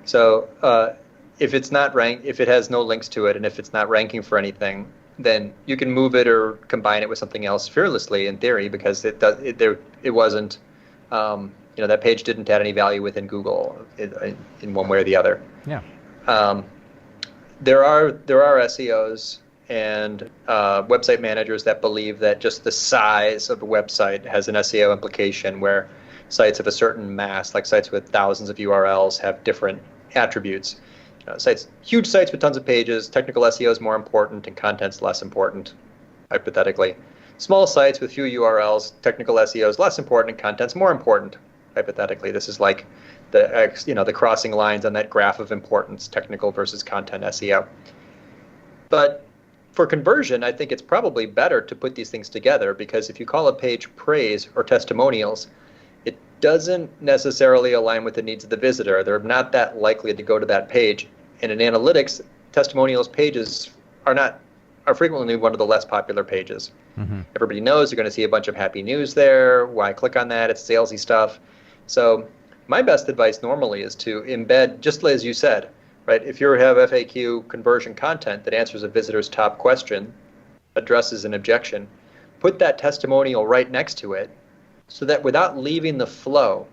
So if it's not if it has no links to it, and if it's not ranking for anything, then you can move it or combine it with something else fearlessly in theory, because it wasn't. That page didn't add any value within Google in one way or the other. Yeah. There are SEOs and website managers that believe that just the size of a website has an SEO implication, where sites of a certain mass, like sites with thousands of URLs, have different attributes. Huge sites with tons of pages, technical SEO is more important and content's less important, hypothetically. Small sites with few URLs, technical SEO is less important and content's more important, hypothetically. This is like the crossing lines on that graph of importance, technical versus content SEO. But for conversion, I think it's probably better to put these things together, because if you call a page praise or testimonials, it doesn't necessarily align with the needs of the visitor. They're not that likely to go to that page. And in analytics, testimonials pages are not are frequently one of the less popular pages. Mm-hmm. Everybody knows you're going to see a bunch of happy news there. Why click on that? It's salesy stuff. So my best advice normally is to embed, just as you said, right? If you have FAQ conversion content that answers a visitor's top question, addresses an objection, put that testimonial right next to it so that without leaving the flow,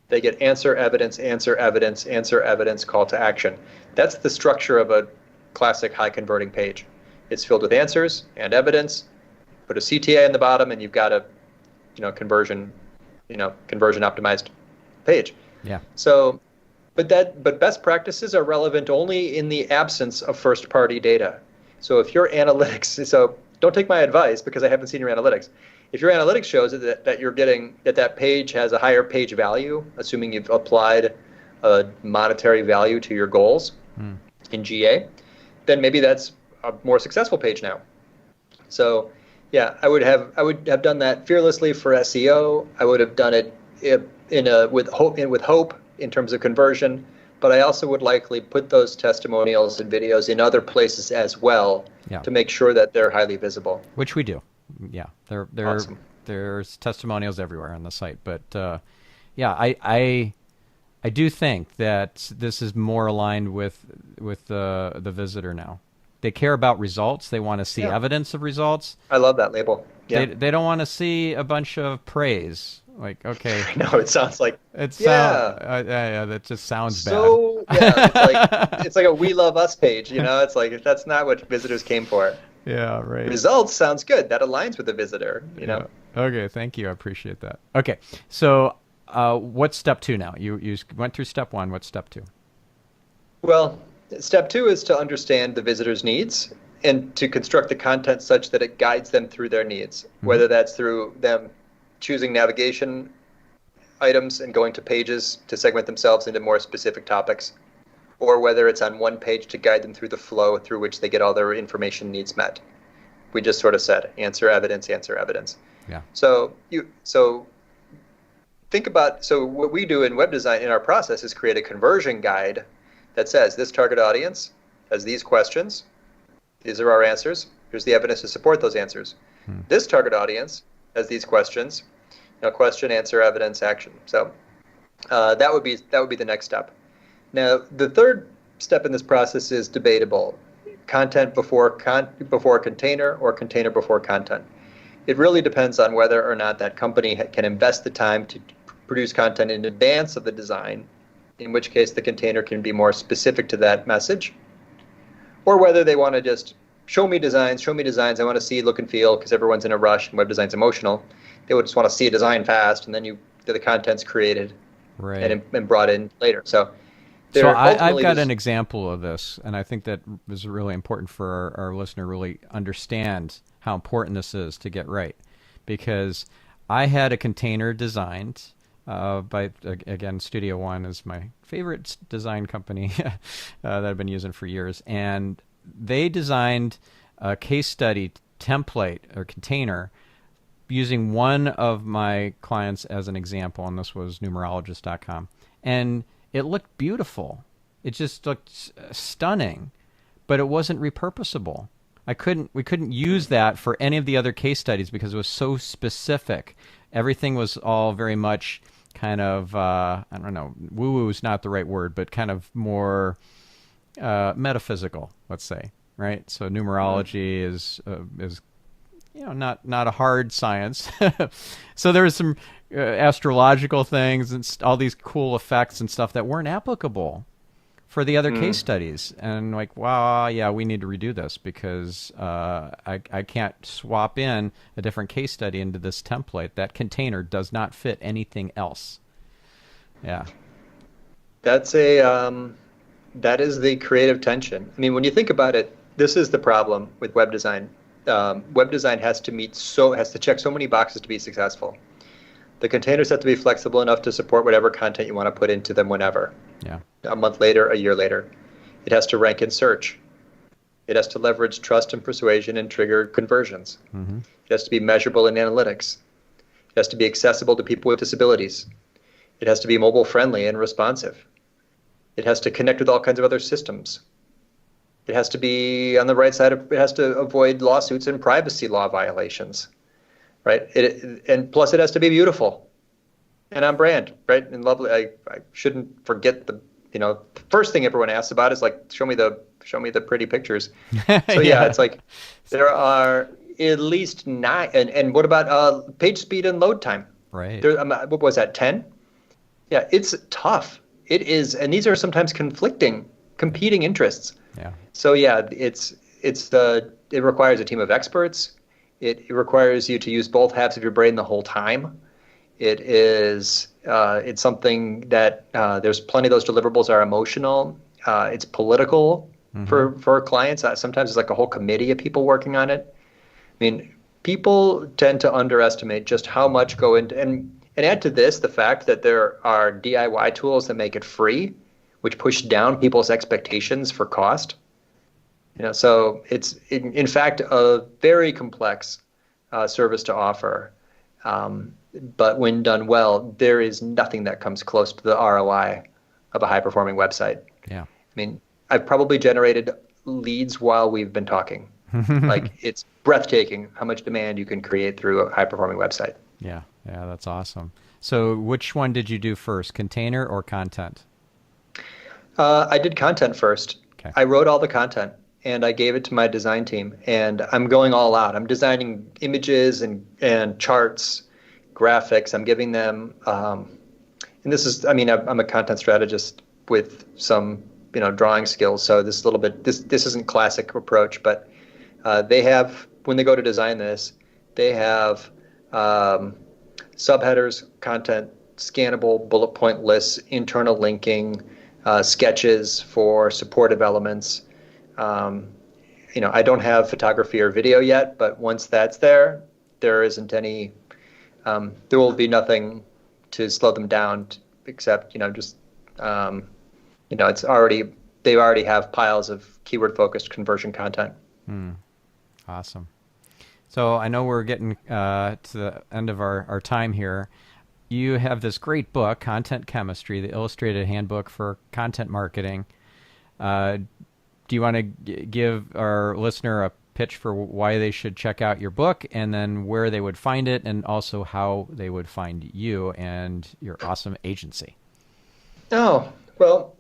they get answer, evidence, answer, evidence, answer, evidence, call to action. That's the structure of a classic high converting page. It's filled with answers and evidence. Put a CTA in the bottom, and you've got a, conversion optimized page. Yeah. So, but best practices are relevant only in the absence of first party data. So if your analytics, so don't take my advice because I haven't seen your analytics. If your analytics shows that you're getting that page has a higher page value, assuming you've applied a monetary value to your goals in GA, then maybe that's a more successful page now. So, yeah, I would have done that fearlessly for SEO. I would have done it with hope in terms of conversion, but I also would likely put those testimonials and videos in other places as well to make sure that they're highly visible. Which we do. Yeah, Awesome. There's testimonials everywhere on the site, but I do think that this is more aligned with the visitor now. They care about results. They want to see evidence of results. I love that label. Yeah. They don't want to see a bunch of praise. Like, okay. No, it sounds like that just sounds bad. So it's like a "We Love Us" page. It's like that's not what visitors came for. Yeah, right. Results sounds good. That aligns with the visitor. Okay, thank you. I appreciate that. Okay, so what's step 2 now? You went through step 1. What's step 2? Well, step 2 is to understand the visitor's needs and to construct the content such that it guides them through their needs, whether that's through them choosing navigation items and going to pages to segment themselves into more specific topics, or whether it's on one page to guide them through the flow through which they get all their information needs met. We just sort of said answer, evidence, answer, evidence. Yeah. So think about, what we do in web design in our process is create a conversion guide that says this target audience has these questions. These are our answers. Here's the evidence to support those answers. This target audience has these questions. Question, answer, evidence, action. So that would be the next step. Now, the third step in this process is debatable. Content before container or container before content. It really depends on whether or not that company can invest the time to produce content in advance of the design, in which case the container can be more specific to that message, or whether they want to just show me designs. I want to see, look, and feel, because everyone's in a rush and web design's emotional. They would just want to see a design fast, and then the content's created and brought in later. So I've got an example of this, and I think that is really important for our listener to really understand how important this is to get right. Because I had a container designed by, again, Studio One is my favorite design company that I've been using for years. And they designed a case study template or container using one of my clients as an example, and this was numerologist.com. And it looked beautiful. It just looked stunning, but it wasn't repurposable. We couldn't use that for any of the other case studies because it was so specific. Everything was all very much kind of, I don't know, woo-woo is not the right word, but kind of more metaphysical, let's say, right? So numerology is not a hard science. So there was some astrological things and all these cool effects and stuff that weren't applicable for the other case studies. And like, wow, yeah, we need to redo this because I can't swap in a different case study into this template. That container does not fit anything else. Yeah. That is the creative tension. I mean, when you think about it, this is the problem with web design. Web design has to check so many boxes to be successful. The containers have to be flexible enough to support whatever content you want to put into them whenever. Yeah. A month later, a year later. It has to rank in search. It has to leverage trust and persuasion and trigger conversions. Mm-hmm. It has to be measurable in analytics. It has to be accessible to people with disabilities. It has to be mobile friendly and responsive. It has to connect with all kinds of other systems. It has to be on the right side of, it has to avoid lawsuits and privacy law violations, right? And plus it has to be beautiful and on brand, right? And lovely. I shouldn't forget the first thing everyone asks about is like, show me the pretty pictures. So yeah, Yeah. it's like there are at least nine. And what about page speed and load time? Right. There, what was that, 10? Yeah, it's tough. It is, and these are sometimes competing interests. Yeah. So yeah, it requires a team of experts. It requires you to use both halves of your brain the whole time. It's something that there's plenty of those deliverables are emotional. It's political Mm-hmm. for clients. Sometimes it's like a whole committee of people working on it. I mean, people tend to underestimate just how much go into, and add to this the fact that there are DIY tools that make it free, which push down people's expectations for cost. So it's in fact a very complex service to offer. But when done well, there is nothing that comes close to the ROI of a high-performing website. Yeah. I mean, I've probably generated leads while we've been talking. Like it's breathtaking how much demand you can create through a high-performing website. Yeah. Yeah. That's awesome. So which one did you do first, container or content? I did content first. Okay. I wrote all the content and I gave it to my design team. And I'm going all out. I'm designing images and charts, graphics. I'm giving them, and this is, I mean, I'm a content strategist with some, drawing skills. So this is a little bit, this isn't classic approach, but they have, when they go to design this, they have subheaders, content, scannable bullet point lists, internal linking, sketches for supportive elements. I don't have photography or video yet, but once that's there, there isn't any, there will be nothing to slow them down except, it's already, they already have piles of keyword focused conversion content. Awesome. So I know we're getting to the end of our time here. You have this great book, Content Chemistry, the Illustrated Handbook for Content Marketing. Do you want to give our listener a pitch for why they should check out your book, and then where they would find it, and also how they would find you and your awesome agency? Oh, well,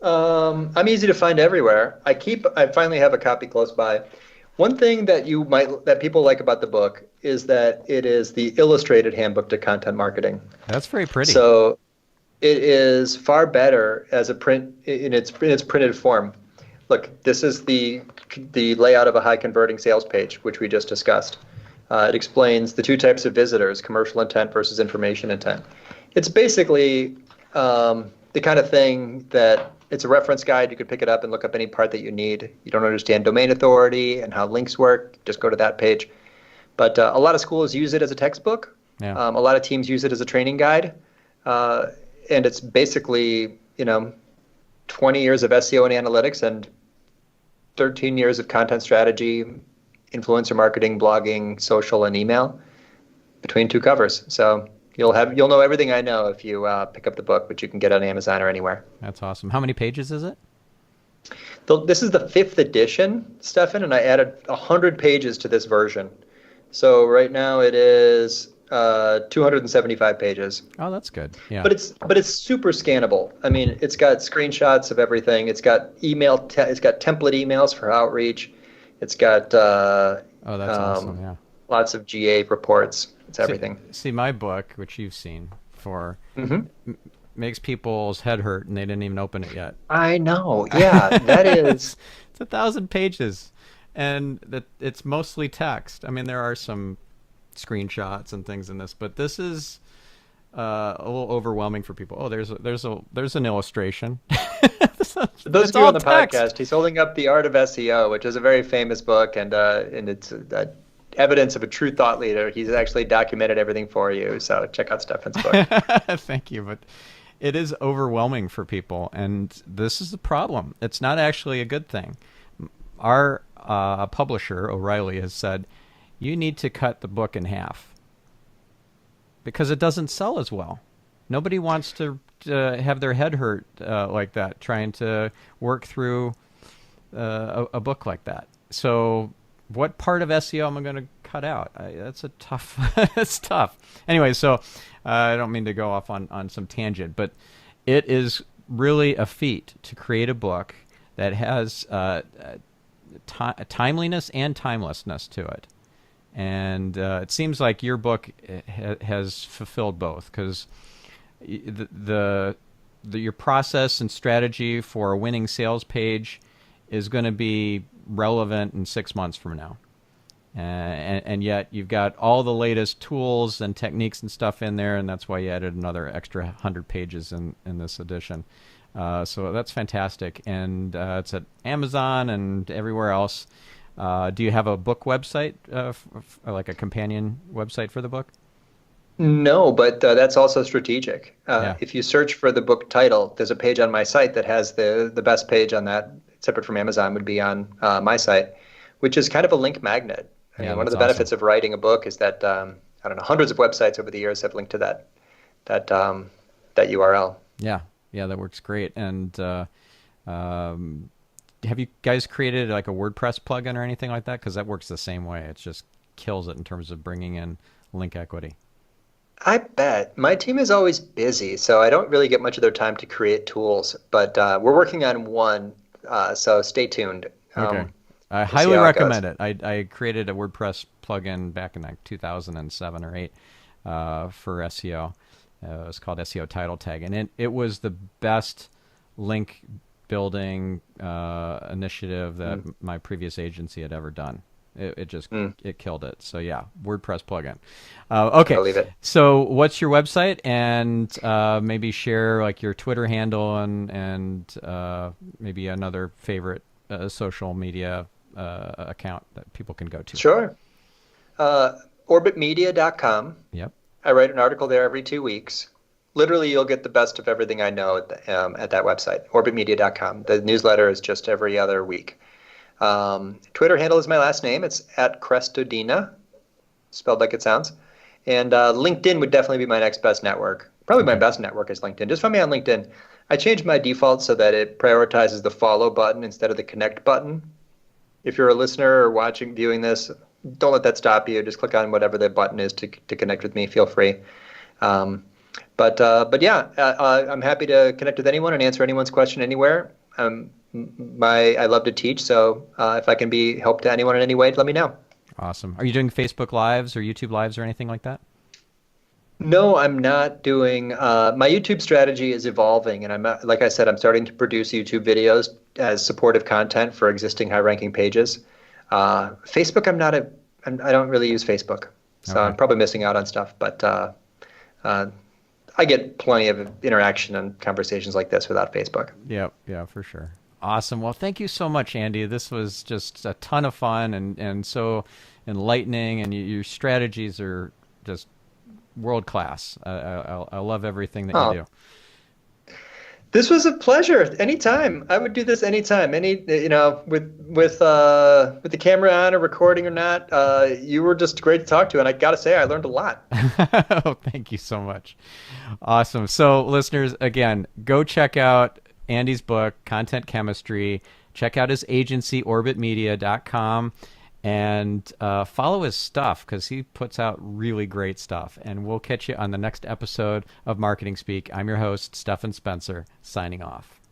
I'm easy to find everywhere. I finally have a copy close by. One thing that people like about the book is that it is the Illustrated Handbook to Content Marketing. That's very pretty. So it is far better as a print in its printed form. Look, this is the layout of a high converting sales page, which we just discussed. It explains the two types of visitors, commercial intent versus information intent. It's basically the kind of thing that it's a reference guide. You could pick it up and look up any part that you need. You don't understand domain authority and how links work, just go to that page. But a lot of schools use it as a textbook. Yeah. A lot of teams use it as a training guide. And it's basically, 20 years of SEO and analytics and 13 years of content strategy, influencer marketing, blogging, social, and email between two covers. So you'll know everything I know if you pick up the book, which you can get on Amazon or anywhere. That's awesome. How many pages is it? This is the 5th edition, Stefan, and I added 100 pages to this version. So right now it is 275 pages. Oh, that's good. Yeah. But it's super scannable. I mean, it's got screenshots of everything. It's got it's got template emails for outreach. It's got oh, that's awesome. Yeah. Lots of GA reports. It's everything. See, my book, which you've seen, Mm-hmm. makes people's head hurt, and they didn't even open it yet. I know. Yeah, that is. It's 1,000 pages, and it's mostly text. I mean, there are some screenshots and things in this, but this is a little overwhelming for people. Oh, there's an illustration. For those of you on the podcast, he's holding up The Art of SEO, which is a very famous book, and it's evidence of a true thought leader. He's actually documented everything for you. So check out Stefan's book. Thank you, but it is overwhelming for people, and this is the problem. It's not actually a good thing. Our publisher, O'Reilly, has said, you need to cut the book in half because it doesn't sell as well. Nobody wants to have their head hurt like that, trying to work through a book like that. So what part of SEO am I going to cut out? That's a tough. It's tough. Anyway, so I don't mean to go off on some tangent, but it is really a feat to create a book that has timeliness and timelessness to it. And it seems like your book has fulfilled both, because your process and strategy for a winning sales page is going to be relevant in 6 months from now. And yet you've got all the latest tools and techniques and stuff in there, and that's why you added another extra 100 pages in this edition. So that's fantastic. And it's at Amazon and everywhere else. Do you have a book website, like a companion website for the book? No, but that's also strategic. Yeah. If you search for the book title, there's a page on my site that has the best page on that, separate from Amazon, would be on my site, which is kind of a link magnet. I mean, one of the benefits of writing a book is that I don't know, hundreds of websites over the years have linked to that URL. Yeah, that works great. And have you guys created like a WordPress plugin or anything like that? Because that works the same way. It just kills it in terms of bringing in link equity. I bet. My team is always busy, so I don't really get much of their time to create tools. But we're working on one, so stay tuned. Okay. I highly recommend it. I created a WordPress plugin back in like 2007 or 8 for SEO. It was called SEO Title Tag, and it was the best link building initiative that my previous agency had ever done. It just it killed it. So yeah, WordPress plugin. Okay, I'll leave it. So what's your website, and maybe share like your Twitter handle and maybe another favorite social media account that people can go to. Sure. Orbitmedia.com. Yep. I write an article there every 2 weeks. Literally, you'll get the best of everything I know at that website, orbitmedia.com. The newsletter is just every other week. Twitter handle is my last name. It's at Crestodina, spelled like it sounds. And LinkedIn would definitely be my next best network. Probably my best network is LinkedIn. Just find me on LinkedIn. I changed my default so that it prioritizes the follow button instead of the connect button. If you're a listener or viewing this, don't let that stop you. Just click on whatever the button is to connect with me. Feel free. But yeah, I'm happy to connect with anyone and answer anyone's question anywhere. I love to teach, so if I can be help to anyone in any way, let me know. Awesome. Are you doing Facebook Lives or YouTube Lives or anything like that? No, I'm not doing. My YouTube strategy is evolving, and like I said, I'm starting to produce YouTube videos as supportive content for existing high-ranking pages. Facebook, I don't really use Facebook, so I'm probably missing out on stuff. But I get plenty of interaction and conversations like this without Facebook. Yeah, for sure. Awesome. Well, thank you so much, Andy. This was just a ton of fun and so enlightening, and your strategies are just world class. I love everything that you do. This was a pleasure. Anytime. I would do this anytime. With the camera on or recording or not, you were just great to talk to, and I got to say, I learned a lot. Oh, thank you so much. Awesome. So, listeners, again, go check out Andy's book, Content Chemistry. Check out his agency, orbitmedia.com. And follow his stuff, because he puts out really great stuff. And we'll catch you on the next episode of Marketing Speak. I'm your host, Stefan Spencer, signing off.